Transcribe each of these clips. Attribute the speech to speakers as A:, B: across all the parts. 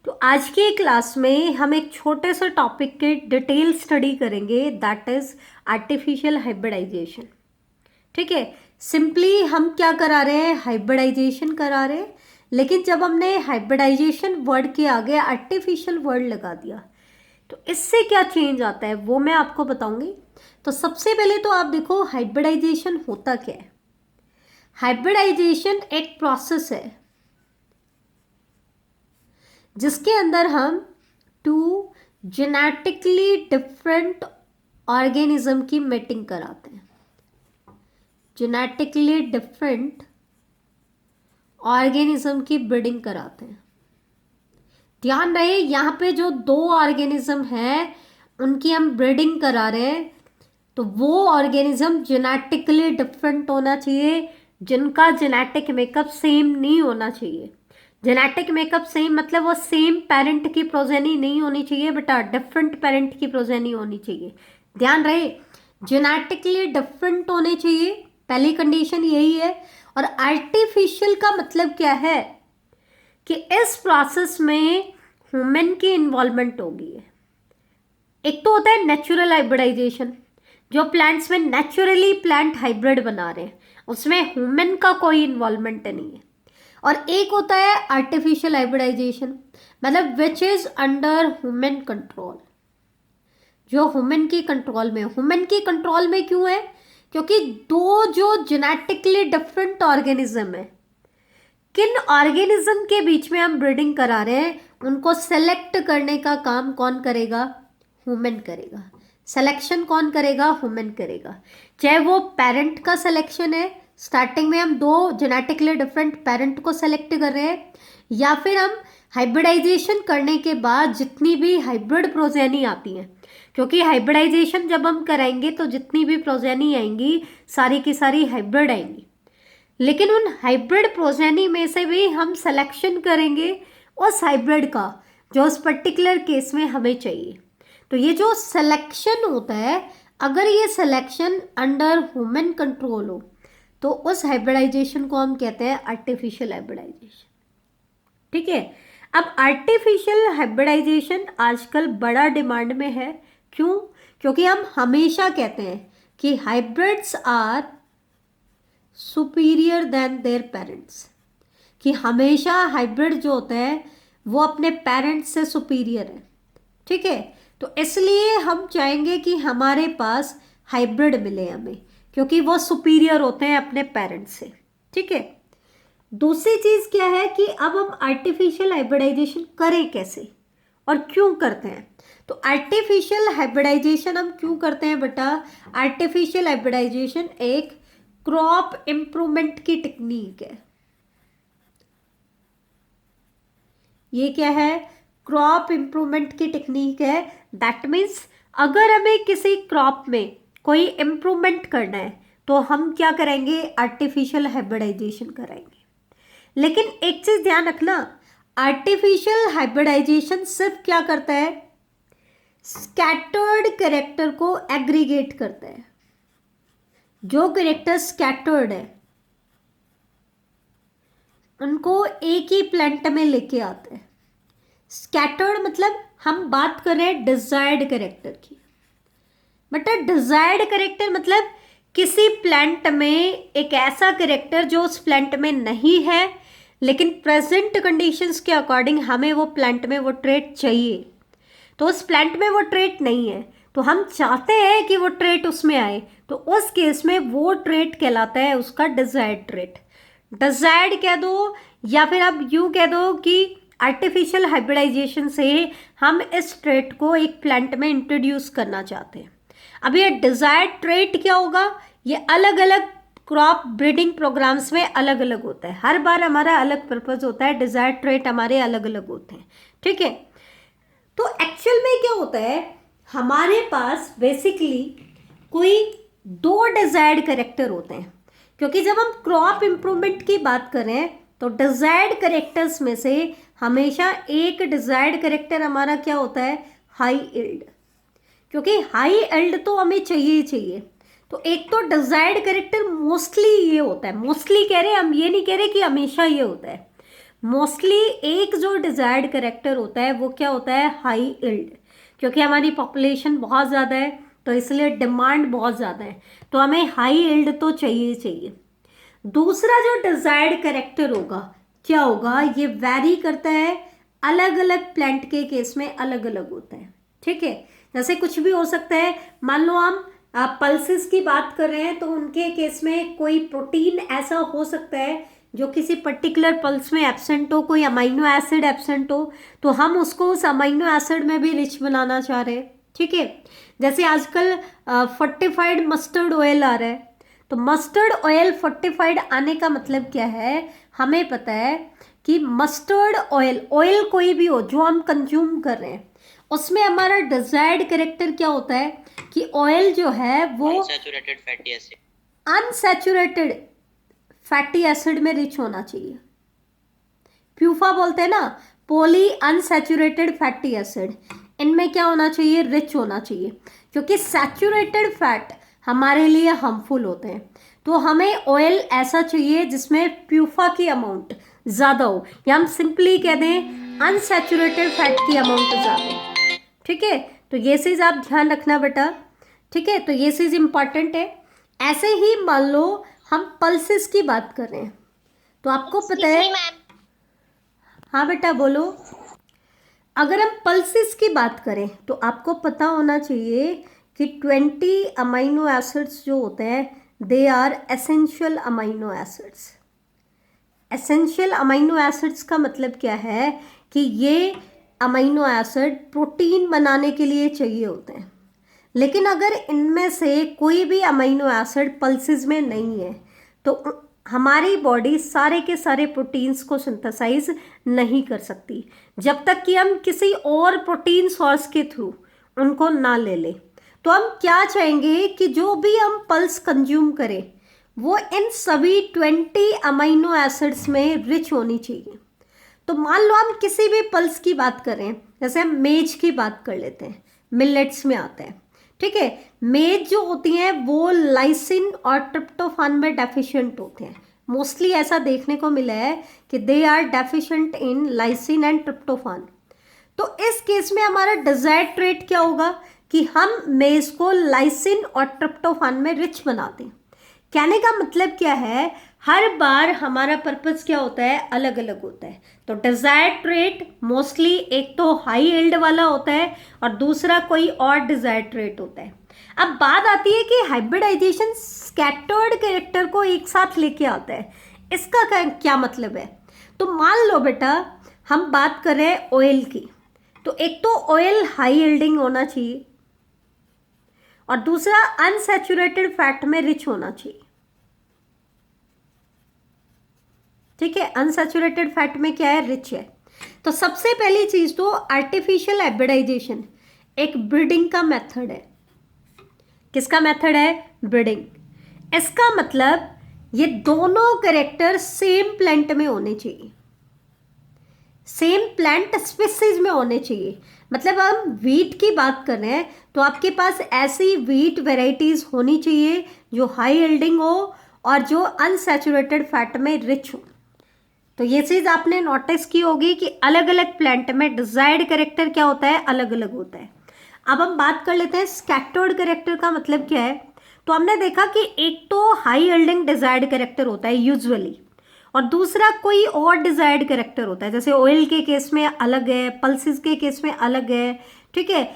A: तो आज के क्लास में हम एक छोटे से टॉपिक के डिटेल स्टडी करेंगे, दैट इज आर्टिफिशियल हाइब्रिडाइजेशन। ठीक है, सिंपली हम क्या करा रहे हैं, हाइब्रिडाइजेशन करा रहे हैं। लेकिन जब हमने हाइब्रिडाइजेशन वर्ड के आगे आर्टिफिशियल वर्ड लगा दिया तो इससे क्या चेंज आता है वो मैं आपको बताऊंगी। तो सबसे पहले तो आप देखो हाइब्रिडाइजेशन होता क्या है। हाइब्रिडाइजेशन एक प्रोसेस है जिसके अंदर हम टू जेनेटिकली डिफरेंट ऑर्गेनिज्म की मेटिंग कराते हैं। जेनेटिकली डिफरेंट ऑर्गेनिज्म की ब्रीडिंग कराते हैं। ध्यान रहे यहाँ पे जो दो ऑर्गेनिज्म हैं उनकी हम ब्रीडिंग करा रहे हैं, तो वो ऑर्गेनिज्म जेनेटिकली डिफरेंट होना चाहिए, जिनका जेनेटिक मेकअप सेम नहीं होना चाहिए। जेनेटिक मेकअप सेम मतलब वो सेम पेरेंट की प्रोजेनी नहीं होनी चाहिए बेटा, डिफरेंट पेरेंट की प्रोजेनी होनी चाहिए। ध्यान रहे, जेनेटिकली डिफरेंट होने चाहिए, पहली कंडीशन यही है। और आर्टिफिशियल का मतलब क्या है कि इस प्रोसेस में ह्यूमन की इन्वॉल्वमेंट होगी। एक तो होता है नेचुरल हाइब्रिडाइजेशन, जो प्लांट्स में नेचुरली प्लांट हाइब्रिड बना रहे हैं, उसमें ह्यूमन का कोई इन्वॉल्वमेंट नहीं है। और एक होता है आर्टिफिशियल हाइब्रिडाइजेशन, मतलब which is under human control, जो ह्यूमन की कंट्रोल में। ह्यूमन की कंट्रोल में क्यों है? क्योंकि दो जो जेनेटिकली डिफरेंट ऑर्गेनिज्म है, किन ऑर्गेनिज्म के बीच में हम ब्रीडिंग करा रहे हैं, उनको सेलेक्ट करने का काम कौन करेगा? ह्यूमन करेगा। सिलेक्शन कौन करेगा? ह्यूमन करेगा। चाहे वो पेरेंट का सिलेक्शन है, स्टार्टिंग में हम दो जेनेटिकली डिफरेंट पेरेंट को सेलेक्ट कर रहे हैं, या फिर हम हाइब्रिडाइजेशन करने के बाद जितनी भी हाइब्रिड प्रोजेनी आती हैं, क्योंकि हाइब्रिडाइजेशन जब हम कराएंगे तो जितनी भी प्रोजेनी आएंगी सारी की सारी हाइब्रिड आएंगी, लेकिन उन हाइब्रिड प्रोजेनी में से भी हम सिलेक्शन करेंगे उस हाइब्रिड का जो उस पर्टिकुलर केस में हमें चाहिए। तो ये जो सिलेक्शन होता है, अगर ये सिलेक्शन अंडर ह्यूमन कंट्रोल हो तो उस हाइब्रिडाइजेशन को हम कहते हैं आर्टिफिशियल हाइब्रिडाइजेशन। ठीक है, अब आर्टिफिशियल हाइब्रिडाइजेशन आजकल बड़ा डिमांड में है। क्यों? क्योंकि हम हमेशा कहते हैं कि hybrids are superior than their parents, कि हमेशा हाइब्रिड जो होते हैं वो अपने पेरेंट्स से सुपीरियर है। ठीक है, तो इसलिए हम चाहेंगे कि हमारे पास हाइब्रिड मिले हमें, क्योंकि वो सुपीरियर होते हैं अपने पेरेंट्स से। ठीक है, दूसरी चीज क्या है कि अब हम आर्टिफिशियल हाइब्रिडाइजेशन करें कैसे और क्यों करते हैं। तो आर्टिफिशियल हाइब्रिडाइजेशन हम क्यों करते हैं बेटा? आर्टिफिशियल हाइब्रिडाइजेशन एक क्रॉप इंप्रूवमेंट की टेक्निक है। ये क्या है? क्रॉप इंप्रूवमेंट की टेक्निक है। दैट मीन्स अगर हमें किसी क्रॉप में कोई इंप्रूवमेंट करना है तो हम क्या करेंगे? आर्टिफिशियल हाइब्रिडाइजेशन करेंगे। लेकिन एक चीज ध्यान रखना, आर्टिफिशियल हाइब्रिडाइजेशन सिर्फ क्या करता है? स्कैटर्ड कैरेक्टर को एग्रीगेट करता है। जो कैरेक्टर स्कैटर्ड है उनको एक ही प्लांट में लेके आते हैं। स्कैटर्ड मतलब हम बात कर रहे हैं डिजायर्ड कैरेक्टर की। मतलब डिजायर्ड कैरेक्टर मतलब किसी प्लांट में एक ऐसा कैरेक्टर जो उस प्लांट में नहीं है, लेकिन प्रेजेंट कंडीशंस के अकॉर्डिंग हमें वो प्लांट में वो ट्रेट चाहिए, तो उस प्लांट में वो ट्रेट नहीं है तो हम चाहते हैं कि वो ट्रेट उसमें आए, तो उस केस में वो ट्रेट कहलाता है उसका डिजायर्ड ट्रेट। डिजायर्ड कह दो, या फिर आप यूं कह दो कि आर्टिफिशियल हाइब्रिडाइजेशन से हम इस ट्रेट को एक प्लांट में इंट्रोड्यूस करना चाहते हैं। अब ये डिजायर्ड ट्रेट क्या होगा? ये अलग अलग क्रॉप ब्रीडिंग प्रोग्राम्स में अलग अलग होता है। हर बार हमारा अलग पर्पज होता है, डिजायर्ड ट्रेट हमारे अलग अलग होते हैं। ठीक है, तो एक्चुअल में क्या होता है, हमारे पास बेसिकली कोई दो डिजायर्ड कैरेक्टर होते हैं। क्योंकि जब हम क्रॉप इंप्रूवमेंट की बात करें तो डिजायर्ड कैरेक्टर्स में से हमेशा एक डिजायर्ड कैरेक्टर हमारा क्या होता है? High yield. क्योंकि हाई इल्ड तो हमें चाहिए ही चाहिए, तो एक तो डिजायर्ड कैरेक्टर मोस्टली ये होता है। मोस्टली कह रहे हैं हम, ये नहीं कह रहे कि हमेशा ये होता है, मोस्टली एक जो डिजायर्ड करेक्टर होता है वो क्या होता है, हाई इल्ड, क्योंकि हमारी पॉपुलेशन बहुत ज़्यादा है तो इसलिए डिमांड बहुत ज़्यादा है, तो हमें हाई इल्ड तो चाहिए चाहिए। दूसरा जो डिजायर्ड करेक्टर होगा क्या होगा, ये वैरी करता है, अलग अलग प्लांट के केस में अलग अलग होता है, ठीक है। जैसे कुछ भी हो सकता है, मान लो हम पल्सेस की बात कर रहे हैं तो उनके केस में कोई प्रोटीन ऐसा हो सकता है जो किसी पर्टिकुलर पल्स में एब्सेंट हो, कोई अमाइनो एसिड एब्सेंट हो, तो हम उसको उस अमाइनो एसिड में भी रिच बनाना चाह रहे हैं, ठीक है। जैसे आजकल फोर्टिफाइड मस्टर्ड ऑयल आ रहा है, तो मस्टर्ड ऑयल फोर्टिफाइड आने का मतलब क्या है, हमें पता है कि मस्टर्ड ऑयल, ऑयल कोई भी हो जो हम कंज्यूम कर रहे हैं, उसमें हमारा डिजायर्ड कैरेक्टर क्या होता है कि ऑयल जो है वो
B: unsaturated fatty acid,
A: unsaturated fatty acid में रिच होना चाहिए। प्यूफा बोलते हैं ना, पॉली अनसैचुरेटेड फैटी एसिड, इनमें क्या होना चाहिए, रिच होना चाहिए, क्योंकि सैचुरेटेड फैट हमारे लिए हार्मफुल होते हैं। तो हमें ऑयल ऐसा चाहिए जिसमें प्यूफा की अमाउंट ज़्यादा हो, या हम सिंपली कह दें अनसैचुरेटेड फैट की अमाउंट ज़्यादा हो, ठीक है। तो ये चीज़ आप ध्यान रखना बेटा, ठीक है, तो ये चीज़ इंपॉर्टेंट है। ऐसे ही मान लो हम पल्सेस की बात कर रहे हैं, तो आपको पता है, हाँ बेटा बोलो, अगर हम पल्सेस की बात करें तो आपको पता होना चाहिए कि 20 अमाइनो एसिड्स जो होते हैं they are essential amino acids. Essential amino acids का मतलब क्या है कि ये अमाइनो एसिड प्रोटीन बनाने के लिए चाहिए होते हैं, लेकिन अगर इनमें से कोई भी अमाइनो एसिड पल्सेस में नहीं है तो हमारी बॉडी सारे के सारे प्रोटीन्स को सिंथेसाइज नहीं कर सकती जब तक कि हम किसी और प्रोटीन सोर्स के थ्रू उनको ना ले लें। तो हम क्या चाहेंगे कि जो भी हम पल्स कंज्यूम करें वो इन सभी 20 अमाइनो एसिड्स में रिच होनी चाहिए। तो मान लो हम किसी भी पल्स की बात करें, जैसे हम मेज की बात कर लेते हैं, मिलेट्स में आता है, ठीक है। मेज जो होती हैं वो लाइसिन और ट्रिप्टोफान में डेफिशिएंट होते हैं, मोस्टली ऐसा देखने को मिला है कि they are deficient in lysine and tryptophan. तो इस केस में हमारा डिजायर्ड ट्रेट क्या होगा कि हम मेज को लाइसिन और ट्रिप्टोफान में रिच बना दें। कहने का मतलब क्या है, हर बार हमारा पर्पस क्या होता है, अलग अलग होता है। तो डिजायर्ड ट्रेट मोस्टली एक तो हाई यील्ड वाला होता है और दूसरा कोई और डिजायर्ड ट्रेट होता है। अब बात आती है कि हाइब्रिडाइजेशन स्कैटर्ड कैरेक्टर को एक साथ लेके आता है, इसका क्या मतलब है। तो मान लो बेटा हम बात कर रहे हैं ऑयल की, तो एक तो ऑयल हाई यील्डिंग होना चाहिए और दूसरा अनसैचुरेटेड फैट में रिच होना चाहिए, ठीक है। अनसैचुरेटेड फैट में क्या है, रिच है। तो सबसे पहली चीज तो आर्टिफिशियल हाइब्रिडाइजेशन एक ब्रीडिंग का मेथड है। किसका मेथड है, ब्रीडिंग। इसका मतलब ये दोनों कैरेक्टर सेम प्लांट में होने चाहिए, सेम प्लांट स्पीसीज में होने चाहिए। मतलब हम वीट की बात कर रहे हैं तो आपके पास ऐसी वीट वेराइटीज होनी चाहिए जो हाई यील्डिंग हो और जो अनसैचुरेटेड फैट में रिच हो। तो ये चीज आपने नोटिस की होगी कि अलग अलग प्लांट में डिजायर्ड कैरेक्टर क्या होता है, अलग अलग होता है। अब हम बात कर लेते हैं स्कैटर्ड कैरेक्टर का मतलब क्या है। तो हमने देखा कि एक तो हाई यील्डिंग डिजायर्ड कैरेक्टर होता है यूजुअली, और दूसरा कोई और डिजायर्ड कैरेक्टर होता है, जैसे ऑयल के केस में अलग है, पल्सेस के केस में अलग है, ठीक है।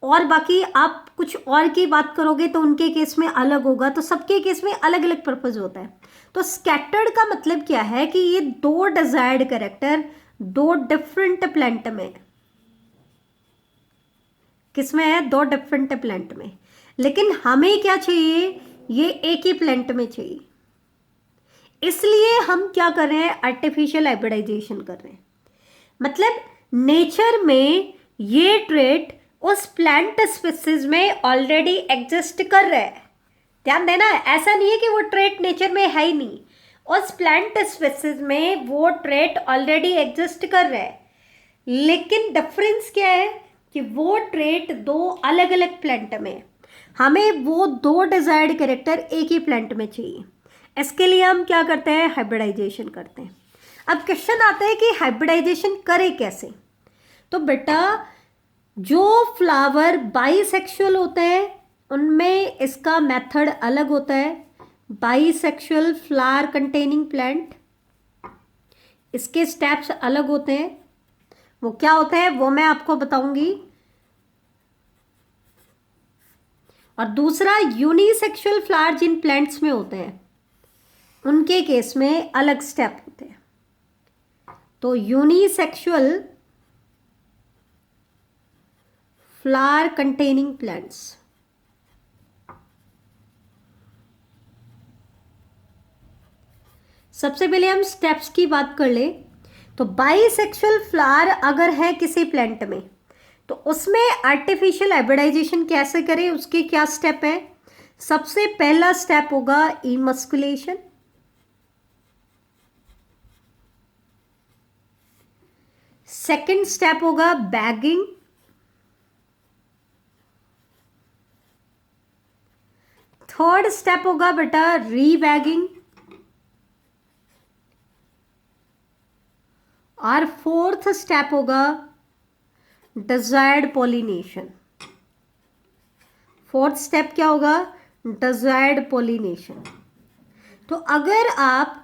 A: और बाकी आप कुछ और की बात करोगे तो उनके केस में अलग होगा, तो सबके केस में अलग अलग पर्पज होता है। तो स्कैटर्ड का मतलब क्या है कि ये दो डिजायर्ड कैरेक्टर दो डिफरेंट प्लांट में, किसमें है, दो डिफरेंट प्लांट में, लेकिन हमें क्या चाहिए, ये एक ही प्लांट में चाहिए। इसलिए हम क्या कर रहे हैं, आर्टिफिशियल हाइब्रिडाइजेशन कर रहे हैं। मतलब नेचर में ये ट्रेट उस प्लांट स्पीसीज में ऑलरेडी एग्जिस्ट कर रहा है। ध्यान देना, ऐसा नहीं है कि वो ट्रेट नेचर में है ही नहीं, उस प्लांट स्पीसीज में वो ट्रेट ऑलरेडी एग्जिस्ट कर रहा है। लेकिन डिफरेंस क्या है कि वो ट्रेट दो अलग अलग प्लांट में, हमें वो दो डिजायर्ड कैरेक्टर एक ही प्लांट में चाहिए। इसके लिए हम क्या करते हैं, हाइब्रिडाइजेशन करते हैं। अब क्वेश्चन आता है कि हाइब्रिडाइजेशन करे कैसे। तो बेटा जो फ्लावर बाइसेक्सुअल होते हैं उनमें इसका मेथड अलग होता है। बाइसेक्सुअल फ्लावर कंटेनिंग प्लांट, इसके स्टेप्स अलग होते हैं। वो क्या होते हैं वो मैं आपको बताऊंगी। और दूसरा यूनिसेक्सुअल फ्लावर जिन प्लांट्स में होते हैं उनके केस में अलग स्टेप होते हैं। तो यूनिसेक्सुअल फ्लावर कंटेनिंग प्लांट्स, सबसे पहले हम स्टेप्स की बात कर ले। तो बाइसेक्सुअल फ्लावर अगर है किसी प्लांट में तो उसमें आर्टिफिशियल हाइब्रिडाइजेशन कैसे करें, उसके क्या स्टेप है। सबसे पहला स्टेप होगा इमस्कुलेशन। सेकंड स्टेप होगा बैगिंग। थर्ड स्टेप होगा बेटा रीबैगिंग। और फोर्थ स्टेप होगा डिजायर्ड पॉलिनेशन। फोर्थ स्टेप क्या होगा, डिजायर्ड पॉलिनेशन। तो अगर आप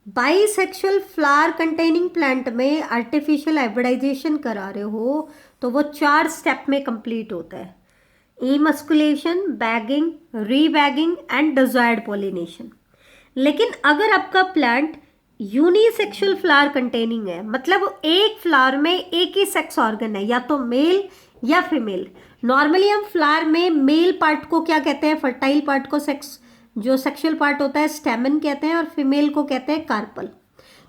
A: बाइसेक्सुअल फ्लावर कंटेनिंग प्लांट में आर्टिफिशियल हाइब्रिडाइजेशन करा रहे हो तो वो 4 स्टेप में कंप्लीट होता है। Emasculation, bagging, rebagging and desired pollination. लेकिन अगर आपका प्लांट यूनिसेक्सुअल फ्लावर कंटेनिंग है, मतलब एक फ्लावर में एक ही सेक्स ऑर्गन है, या तो मेल या फीमेल। नॉर्मली हम फ्लावर में मेल पार्ट को क्या कहते हैं, फर्टाइल पार्ट को सेक्स, जो सेक्सुअल पार्ट होता है स्टेमन कहते हैं, और फीमेल को कहते हैं कार्पल।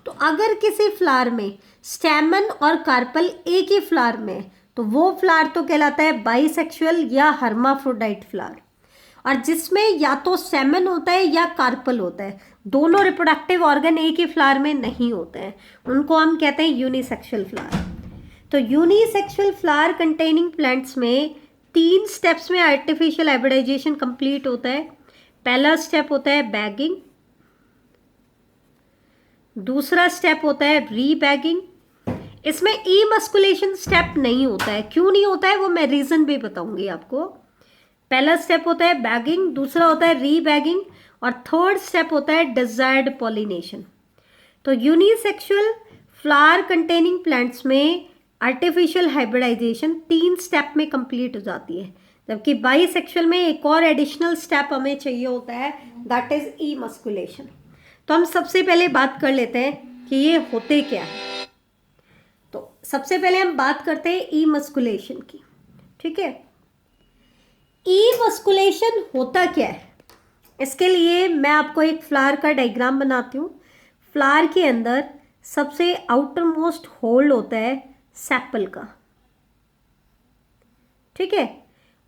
A: तो अगर किसी फ्लावर में स्टेमन और कार्पल एक ही फ्लावर में है तो वो फ्लावर तो कहलाता है बाइसेक्सुअल या हर्माफ्रोडाइट फ्लावर। और जिसमें या तो स्टेमन होता है या कार्पल होता है, दोनों रिप्रोडक्टिव ऑर्गन एक ही फ्लावर में नहीं होते हैं, उनको हम कहते हैं यूनिसेक्सुअल फ्लावर। तो यूनिसेक्सुअल फ्लावर कंटेनिंग प्लांट्स में 3 स्टेप्स में आर्टिफिशियल हाइब्रिडाइजेशन कंप्लीट होता है। पहला स्टेप होता है बैगिंग, दूसरा स्टेप होता है रीबैगिंग। इसमें इमस्कुलेशन स्टेप नहीं होता है, क्यों नहीं होता है वो मैं रीजन भी बताऊंगी आपको। पहला स्टेप होता है बैगिंग, दूसरा होता है रीबैगिंग, और थर्ड स्टेप होता है डिजायर्ड पॉलिनेशन। तो यूनिसेक्सुअल फ्लावर कंटेनिंग प्लांट्स में आर्टिफिशियल हाइब्रिडाइजेशन 3 स्टेप में कंप्लीट हो जाती है, जबकि बाइसेक्सुअल में एक और एडिशनल स्टेप हमें चाहिए होता है, दैट इज इमस्कुलेशन। तो हम सबसे पहले बात कर लेते हैं कि ये होते क्या है। तो सबसे पहले हम बात करते हैं इमस्कुलेशन की, ठीक है। इमस्कुलेशन होता क्या है, इसके लिए मैं आपको एक फ्लावर का डायग्राम बनाती हूँ। फ्लावर के अंदर सबसे आउटर मोस्ट होल होता है सेपल का, ठीक है,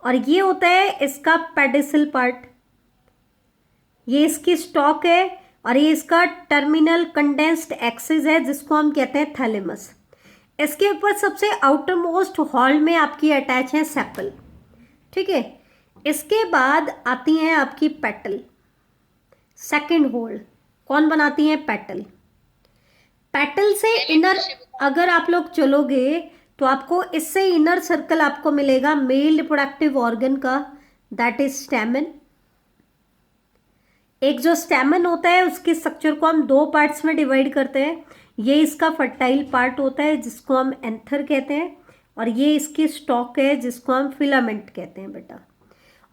A: और ये होता है इसका पेडिसल पार्ट, ये इसकी स्टॉक है, और ये इसका टर्मिनल कंडेंस्ड एक्सिस है जिसको हम कहते हैं थैलेमस। इसके ऊपर सबसे आउटर मोस्ट हॉल में आपकी अटैच है सेपल, ठीक है। इसके बाद आती हैं आपकी पेटल, सेकंड होल कौन बनाती हैं, पेटल। पेटल से इनर अगर आप लोग चलोगे तो आपको इससे इनर सर्कल आपको मिलेगा मेल रिप्रोडक्टिव ऑर्गन का, दैट इज स्टेमन। एक जो स्टेमन होता है उसके स्ट्रक्चर को हम 2 पार्ट्स में डिवाइड करते हैं। ये इसका फर्टाइल पार्ट होता है जिसको हम एंथर कहते हैं, और ये इसकी स्टॉक है जिसको हम फिलामेंट कहते हैं बेटा।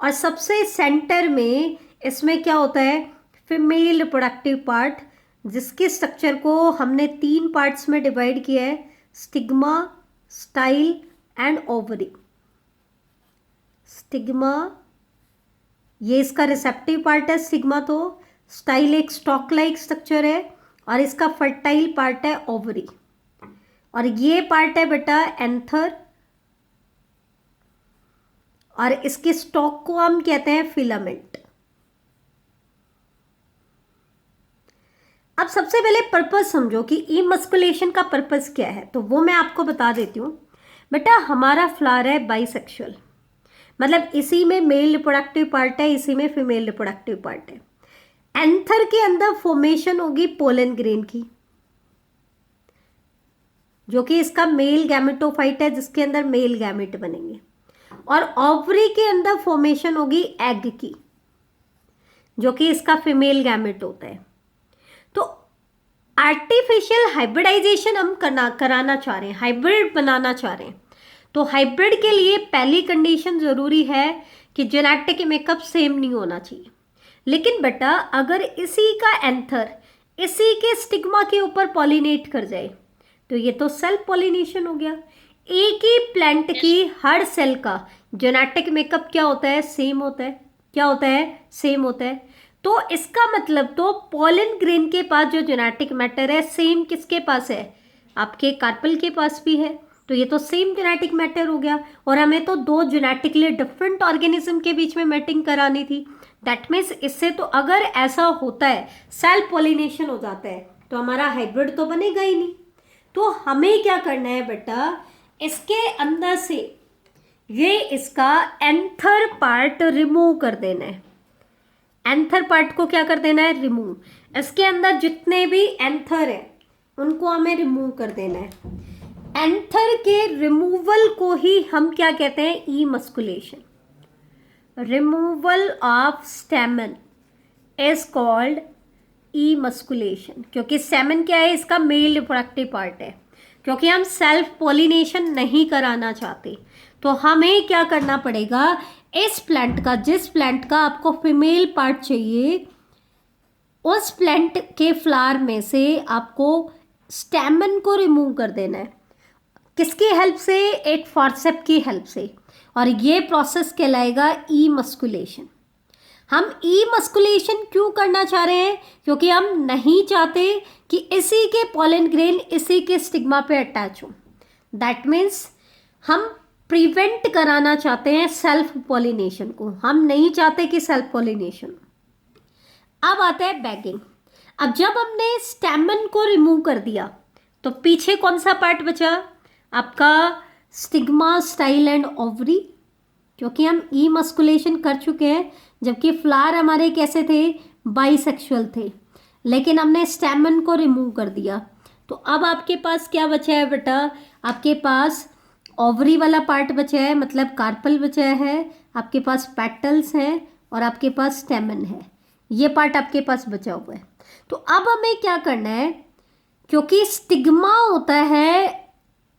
A: और सबसे सेंटर में इसमें क्या होता है, फीमेल रिप्रोडक्टिव पार्ट, जिसके स्ट्रक्चर को हमने 3 पार्ट्स में डिवाइड किया है, stigma, style and ovary. Stigma ये इसका रिसेप्टिव पार्ट है स्टिग्मा, तो स्टाइल एक स्टॉक लाइक स्ट्रक्चर है, और इसका फर्टाइल पार्ट है ओवरी, और ये पार्ट है बेटा एंथर, और इसके स्टॉक को हम कहते हैं फिलामेंट। अब सबसे पहले पर्पस समझो कि इमस्कुलेशन का पर्पस क्या है, तो वो मैं आपको बता देती हूँ बेटा। हमारा फ्लावर है बाइसेक्सुअल, मतलब इसी में मेल रिप्रोडक्टिव पार्ट है, इसी में फीमेल रिप्रोडक्टिव पार्ट है। एंथर के अंदर फॉर्मेशन होगी पोलन ग्रेन की, जो कि इसका मेल गैमेटोफाइट है, जिसके अंदर मेल गैमेट बनेंगे, और ओवरी के अंदर फॉर्मेशन होगी एग की, जो कि इसका फीमेल गैमेट होता है। तो आर्टिफिशियल हाइब्रिडाइजेशन हम कराना चाह रहे हैं, हाइब्रिड बनाना चाह रहे हैं। तो हाइब्रिड के लिए पहली कंडीशन जरूरी है कि जेनेटिक मेकअप सेम नहीं होना चाहिए। लेकिन बेटा अगर इसी का एंथर इसी के स्टिग्मा के ऊपर पॉलिनेट कर जाए तो ये तो सेल्फ पॉलिनेशन हो गया। एक ही प्लांट की हर सेल का जेनेटिक मेकअप क्या होता है? सेम होता है। क्या होता है? सेम होता है। तो इसका मतलब तो पॉलन ग्रेन के पास जो जेनेटिक मैटर है सेम किसके पास है? आपके कार्पल के पास भी है। तो ये तो सेम जेनेटिक मैटर हो गया, और हमें तो दो जेनेटिकली डिफरेंट ऑर्गेनिज्म के बीच में मैटिंग करानी थी। दैट मीन्स इससे तो अगर ऐसा होता है, सेल्फ पॉलिनेशन हो जाता है, तो हमारा हाइब्रिड तो बनेगा ही नहीं। तो हमें क्या करना है बेटा, इसके अंदर से ये इसका एंथर पार्ट रिमूव कर देना है। एंथर पार्ट को क्या कर देना है? रिमूव। इसके अंदर जितने भी एंथर है उनको हमें रिमूव कर देना है। एंथर के रिमूवल को ही हम क्या कहते हैं? Emasculation. Removal of stamen is called emasculation, क्योंकि स्टेमन क्या है? इसका मेल रिप्रोडक्टिव पार्ट है। क्योंकि हम सेल्फ पॉलिनेशन नहीं कराना चाहते, तो हमें क्या करना पड़ेगा, इस प्लांट का, जिस प्लांट का आपको फीमेल पार्ट चाहिए, उस प्लांट के फ्लावर में से आपको स्टेमन को रिमूव कर देना है। किसकी हेल्प से? एक फॉर्सेप की हेल्प से। और ये प्रोसेस कहलाएगा ई मस्कुलेशन। हम ई मस्कुलेशन क्यों करना चाह रहे हैं? क्योंकि हम नहीं चाहते कि इसी के पॉलन ग्रेन इसी के स्टिग्मा पे अटैच हो। दैट मीन्स हम प्रिवेंट कराना चाहते हैं सेल्फ पॉलिनेशन को। हम नहीं चाहते कि सेल्फ पॉलिनेशन। अब आता है बैगिंग। अब जब हमने स्टेमन को रिमूव कर दिया तो पीछे कौन सा पार्ट बचा? आपका स्टिग्मा, स्टाइल एंड ओवरी, क्योंकि हम ई मस्कुलेशन कर चुके हैं। जबकि फ्लावर हमारे कैसे थे? बाइसेक्सुअल थे, लेकिन हमने स्टेमन को रिमूव कर दिया। तो अब आपके पास क्या बचा है बेटा? आपके पास ओवरी वाला पार्ट बचा है, मतलब कार्पल बचा है, आपके पास पेटल्स हैं और आपके पास स्टेमन है। ये पार्ट आपके पास बचा हुआ है। तो अब हमें क्या करना है, क्योंकि स्टिग्मा होता है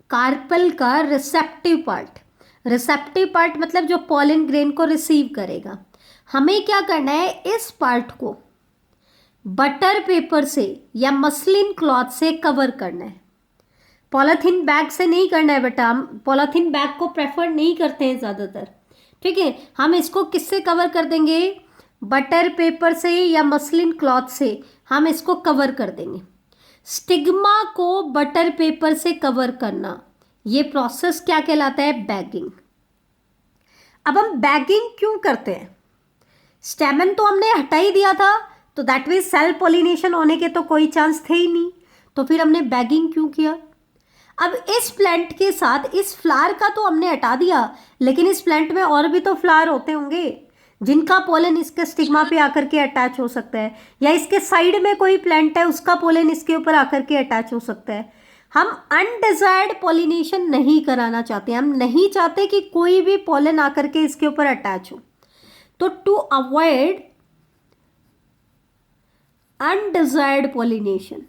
A: कार्पल का रिसेप्टिव पार्ट। रिसेप्टिव पार्ट मतलब जो पॉलन ग्रेन को रिसीव करेगा। हमें क्या करना है, इस पार्ट को बटर पेपर से या मसलिन क्लॉथ से कवर करना है। पॉलीथीन बैग से नहीं करना है बेटा। हम पॉलीथीन बैग को प्रेफर नहीं करते हैं ज़्यादातर, ठीक है। हम इसको किससे कवर कर देंगे? बटर पेपर से या मसलिन क्लॉथ से हम इसको कवर कर देंगे। स्टिग्मा को बटर पेपर से कवर करना, ये प्रोसेस क्या कहलाता है? बैगिंग। अब हम बैगिंग क्यों करते हैं? स्टेमन तो हमने हटा ही दिया था, तो दैट मीन्स सेल्फ पॉलिनेशन होने के तो कोई चांस थे ही नहीं, तो फिर हमने बैगिंग क्यों किया? अब इस प्लांट के साथ इस फ्लावर का तो हमने हटा दिया, लेकिन इस प्लांट में और भी तो फ्लावर होते होंगे जिनका पोलन इसके स्टिग्मा पे आकर के अटैच हो सकता है, या इसके साइड में कोई प्लांट है उसका पोलन इसके ऊपर आकर के अटैच हो सकता है। हम अनडिजायर्ड पॉलिनेशन नहीं कराना चाहते। हम नहीं चाहते कि कोई भी पोलन आकर के इसके ऊपर अटैच हो। तो टू अवॉइड अनडिजायर्ड पॉलिनेशन,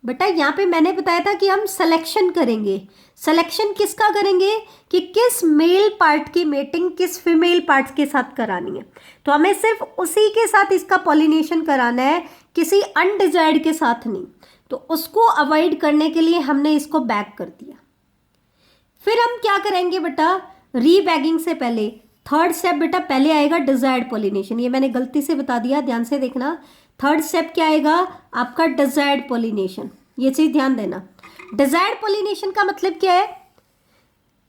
A: बेटा यहाँ पे मैंने बताया था कि हम सिलेक्शन करेंगे। सिलेक्शन किसका करेंगे? कि किस मेल पार्ट की मेटिंग किस फीमेल पार्ट के साथ करानी है। तो हमें सिर्फ उसी के साथ इसका पॉलिनेशन कराना है, किसी अनडिजायर्ड के साथ नहीं। तो उसको अवॉइड करने के लिए हमने इसको बैग कर दिया। फिर हम क्या करेंगे बेटा? रीबैगिंग से पहले थर्ड स्टेप बेटा पहले आएगा डिजायर्ड पॉलिनेशन। ये मैंने गलती से बता दिया, ध्यान से देखना। थर्ड स्टेप क्या आएगा? आपका डिजायर्ड पॉलिनेशन। ये चीज ध्यान देना। डिजायर्ड पॉलिनेशन का मतलब क्या है?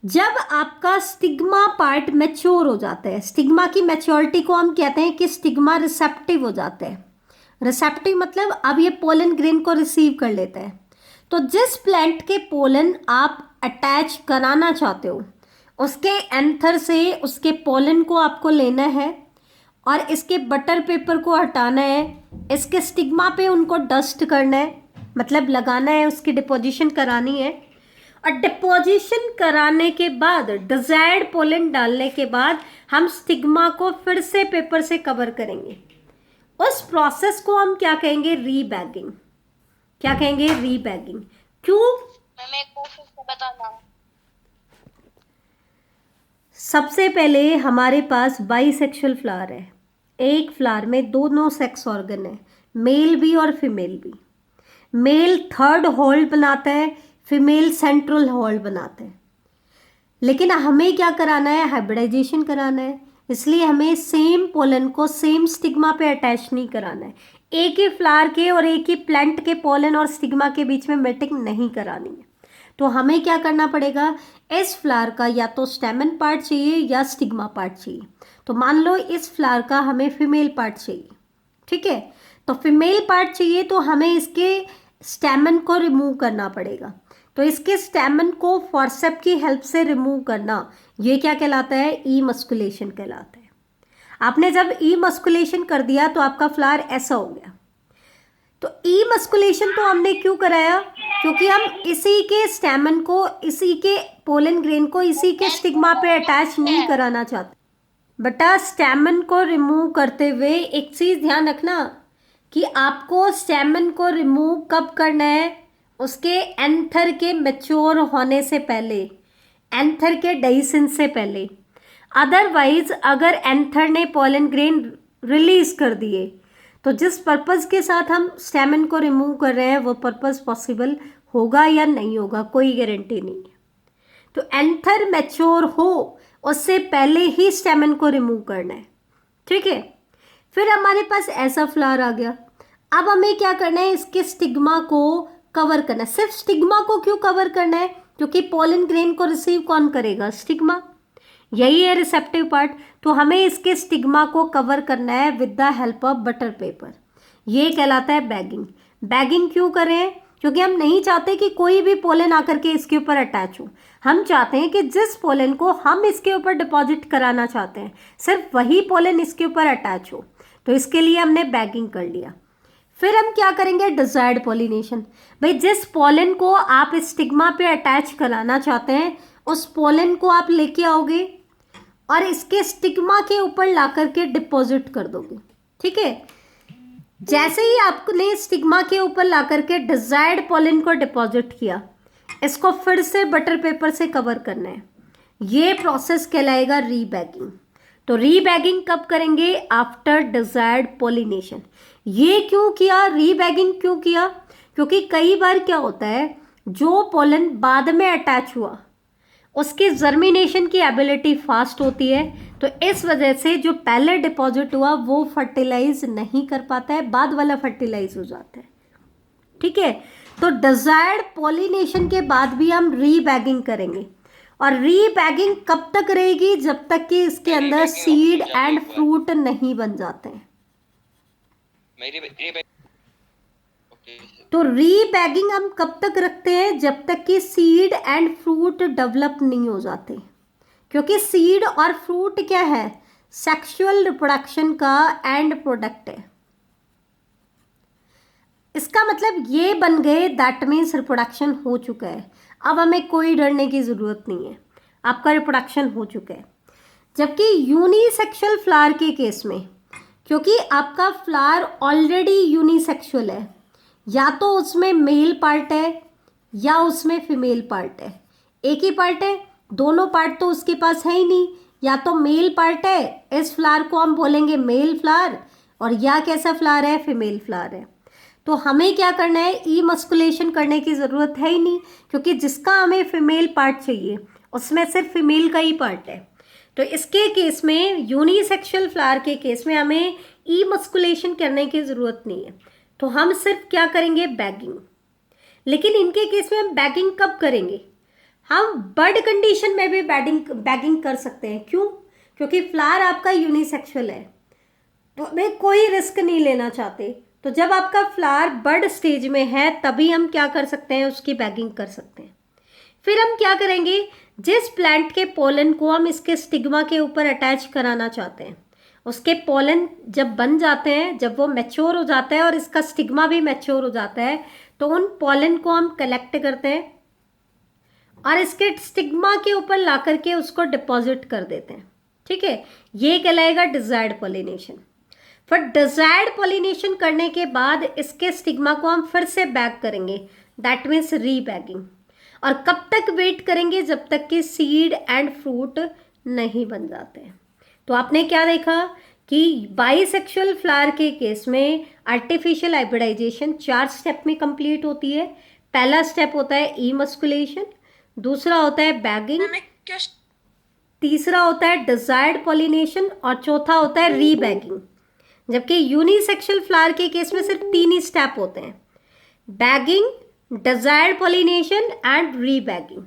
A: जब आपका स्टिग्मा पार्ट मैच्योर हो जाता है, स्टिग्मा की मैच्योरिटी को हम कहते हैं कि स्टिग्मा रिसेप्टिव हो जाता है। रिसेप्टिव मतलब अब ये पोलन ग्रेन को रिसीव कर लेता है। तो जिस प्लांट के पोलन आप अटैच कराना चाहते हो, उसके एंथर से उसके पोलन को आपको लेना है और इसके बटर पेपर को हटाना है, इसके स्टिग्मा पे उनको डस्ट करना है, मतलब लगाना है, उसकी डिपोजिशन करानी है। और डिपोजिशन कराने के बाद डिजायर्ड पोलन डालने के बाद हम स्टिग्मा को फिर से पेपर से कवर करेंगे। उस प्रोसेस को हम क्या कहेंगे? रीबैगिंग। क्या कहेंगे? रीबैगिंग। क्यों?
B: मैं एक फिर से बताना।
A: सबसे पहले हमारे पास बाइसेक्सुअल फ्लावर है। एक फ्लावर में दोनों सेक्स ऑर्गन है, मेल भी और फीमेल भी। मेल थर्ड हॉल बनाता है, फीमेल सेंट्रल हॉल बनाता है। लेकिन हमें क्या कराना है? हाइब्रिडाइजेशन कराना है। इसलिए हमें सेम पोलन को सेम स्टिग्मा पे अटैच नहीं कराना है। एक ही फ्लावर के और एक ही प्लांट के पोलन और स्टिग्मा के बीच में मेटिंग नहीं करानी है। तो हमें क्या करना पड़ेगा? इस फ्लावर का या तो स्टेमन पार्ट चाहिए या स्टिग्मा पार्ट चाहिए। तो मान लो इस फ्लावर का हमें फीमेल पार्ट चाहिए, ठीक है? तो फीमेल पार्ट चाहिए तो हमें इसके स्टेमन को रिमूव करना पड़ेगा। तो इसके स्टेमन को फॉर्सेप की हेल्प से रिमूव करना, ये क्या कहलाता है? ई मस्कुलेशन कहलाता है। आपने जब ई मस्कुलेशन कर दिया तो आपका फ्लावर ऐसा हो गया। तो ई मस्कुलेशन तो हमने क्यों कराया? क्योंकि हम इसी के स्टेमन को, इसी के पोलन ग्रेन को इसी के स्टिग्मा पे अटैच नहीं कराना चाहते। बेटा स्टेमन को रिमूव करते हुए एक चीज ध्यान रखना कि आपको स्टेमन को रिमूव कब करना है? उसके एंथर के मैच्योर होने से पहले, एंथर के डेhiscence से पहले। अदरवाइज अगर एंथर ने पोलन ग्रेन रिलीज कर दिए तो जिस पर्पस के साथ हम स्टेमन को रिमूव कर रहे हैं वो पर्पस पॉसिबल होगा या नहीं होगा, कोई गारंटी नहीं है। तो एंथर मैच्योर हो उससे पहले ही स्टेमन को रिमूव करना है, ठीक है? फिर हमारे पास ऐसा फ्लावर आ गया। अब हमें क्या करना है? इसके स्टिग्मा को कवर करना है। सिर्फ स्टिग्मा को क्यों कवर करना है? क्योंकि पोलन ग्रेन को रिसीव कौन करेगा? स्टिग्मा। यही है रिसेप्टिव पार्ट। तो हमें इसके स्टिग्मा को कवर करना है with the help of butter paper. ये कहलाता है बैगिंग। बैगिंग क्यों करें? क्योंकि हम नहीं चाहते कि कोई भी पोलन आकर के इसके ऊपर अटैच हो। हम चाहते हैं कि जिस पोलन को हम इसके ऊपर डिपॉजिट कराना चाहते हैं सिर्फ वही पोलन इसके ऊपर अटैच हो। तो इसके लिए हमने बैगिंग कर लिया। फिर हम क्या करेंगे? Desired pollination. भाई जिस पोलन को आप स्टिग्मा पे अटैच कराना चाहते हैं उस पोलन को आप लेके आओगे और इसके स्टिग्मा के ऊपर ला करके डिपॉजिट कर दोगे, ठीक है? जैसे ही आपने स्टिग्मा के ऊपर ला करके डिजायर्ड पोलन को डिपॉजिट किया, इसको फिर से बटर पेपर से कवर करना है। ये प्रोसेस कहलाएगा रीबैगिंग। तो रीबैगिंग कब करेंगे? After desired pollination. ये क्यों किया? रीबैगिंग क्यों किया? क्योंकि कई बार क्या होता है, जो पोलन बाद में अटैच हुआ उसकी जर्मिनेशन की एबिलिटी फास्ट होती है, तो इस वजह से जो पहले डिपॉजिट हुआ वो फर्टिलाइज नहीं कर पाता है, बाद वाला फर्टिलाइज हो जाता है, ठीक है? तो डिजायर्ड पॉलिनेशन के बाद भी हम रीबैगिंग करेंगे। और रीबैगिंग कब तक रहेगी? जब तक कि इसके अंदर सीड एंड फ्रूट नहीं बन जाते हैं। तो रीबैगिंग हम कब तक रखते हैं? जब तक कि सीड एंड फ्रूट डेवलप नहीं हो जाते। क्योंकि सीड और फ्रूट क्या है? सेक्सुअल रिप्रोडक्शन का एंड प्रोडक्ट है। इसका मतलब ये बन गए दैट मीन्स रिप्रोडक्शन हो चुका है। अब हमें कोई डरने की ज़रूरत नहीं है, आपका रिप्रोडक्शन हो चुका है। जबकि यूनिसेक्सुअल फ्लावर के केस में, क्योंकि आपका फ्लावर ऑलरेडी यूनिसेक्सुअल है, या तो उसमें मेल पार्ट है या उसमें फीमेल पार्ट है। एक ही पार्ट है, दोनों पार्ट तो उसके पास है ही नहीं। या तो मेल पार्ट है, इस फ्लावर को हम बोलेंगे मेल फ्लावर, और या कैसा फ्लावर है? फीमेल फ्लावर है। तो हमें क्या करना है? ई मस्कुलेशन करने की ज़रूरत है ही नहीं, क्योंकि जिसका हमें फीमेल पार्ट चाहिए उसमें सिर्फ फीमेल का ही पार्ट है। तो इसके केस में, यूनिसेक्सुअल फ्लावर के केस में हमें ई मस्कुलेशन करने की ज़रूरत नहीं है। तो हम सिर्फ क्या करेंगे? बैगिंग। लेकिन इनके केस में हम बैगिंग कब करेंगे? हम बर्ड कंडीशन में भी बैगिंग कर सकते हैं। क्यों? क्योंकि फ्लावर आपका यूनिसेक्सुअल है, तो हमें कोई रिस्क नहीं लेना चाहते। तो जब आपका फ्लावर बर्ड स्टेज में है तभी हम क्या कर सकते हैं? उसकी बैगिंग कर सकते हैं। फिर हम क्या करेंगे? जिस प्लांट के पोलन को हम इसके स्टिग्मा के ऊपर अटैच कराना चाहते हैं उसके पोलन जब बन जाते हैं, जब वो मैच्योर हो जाता है और इसका स्टिग्मा भी मैच्योर हो जाता है, तो उन पोलन को हम कलेक्ट करते हैं और इसके स्टिग्मा के ऊपर ला करके उसको डिपॉजिट कर देते हैं। ठीक है, ये कहलाएगा डिजायर्ड पॉलिनेशन। फिर डिजायर्ड पॉलिनेशन करने के बाद इसके स्टिग्मा को हम फिर से बैग करेंगे, दैट मीन्स रीबैगिंग। और कब तक वेट करेंगे? जब तक कि सीड एंड फ्रूट नहीं बन जाते हैं। तो आपने क्या देखा कि बाइसेक्सुअल फ्लावर के केस में आर्टिफिशियल हाइब्रिडाइजेशन 4 स्टेप में कंप्लीट होती है। पहला स्टेप होता है इमस्कुलेशन, दूसरा होता है बैगिंग, तीसरा होता है डिजायर्ड पॉलिनेशन और चौथा होता है रीबैगिंग। जबकि यूनिसेक्सुअल फ्लावर के केस में सिर्फ 3 ही स्टेप होते हैं, बैगिंग, डिजायर्ड पॉलिनेशन एंड रीबैगिंग।